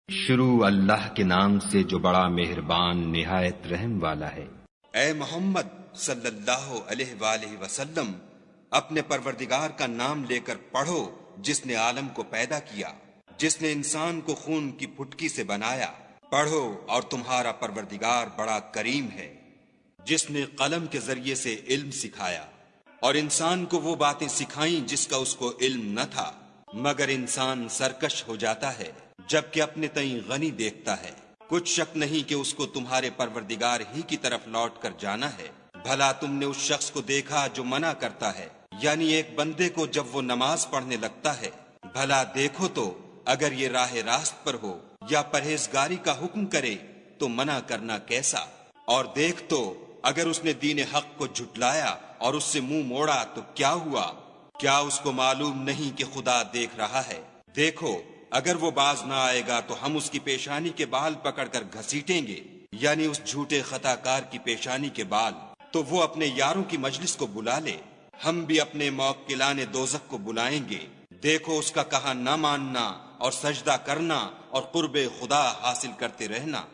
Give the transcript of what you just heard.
شروع اللہ کے نام سے جو بڑا مہربان نہایت رحم والا ہے۔ اے محمد صلی اللہ علیہ وآلہ وسلم، اپنے پروردگار کا نام لے کر پڑھو جس نے عالم کو پیدا کیا، جس نے انسان کو خون کی پھٹکی سے بنایا۔ پڑھو اور تمہارا پروردگار بڑا کریم ہے، جس نے قلم کے ذریعے سے علم سکھایا اور انسان کو وہ باتیں سکھائیں جس کا اس کو علم نہ تھا، مگر انسان سرکش ہو جاتا ہے جبکہ اپنے تئیں غنی دیکھتا ہے۔ کچھ شک نہیں کہ اس کو تمہارے پروردگار ہی کی طرف لوٹ کر جانا ہے۔ بھلا تم نے اس شخص کو دیکھا جو منع کرتا ہے، یعنی ایک بندے کو جب وہ نماز پڑھنے لگتا ہے؟ بھلا دیکھو تو اگر یہ راہ راست پر ہو یا پرہیزگاری کا حکم کرے تو منع کرنا کیسا؟ اور دیکھ تو اگر اس نے دین حق کو جھٹلایا اور اس سے منہ موڑا تو کیا ہوا؟ کیا اس کو معلوم نہیں کہ خدا دیکھ رہا ہے؟ دیکھو اگر وہ باز نہ آئے گا تو ہم اس کی پیشانی کے بال پکڑ کر گھسیٹیں گے، یعنی اس جھوٹے خطا کار کی پیشانی کے بال، تو وہ اپنے یاروں کی مجلس کو بلا لے، ہم بھی اپنے موکلان دوزخ کو بلائیں گے۔ دیکھو اس کا کہا نہ ماننا اور سجدہ کرنا اور قرب خدا حاصل کرتے رہنا۔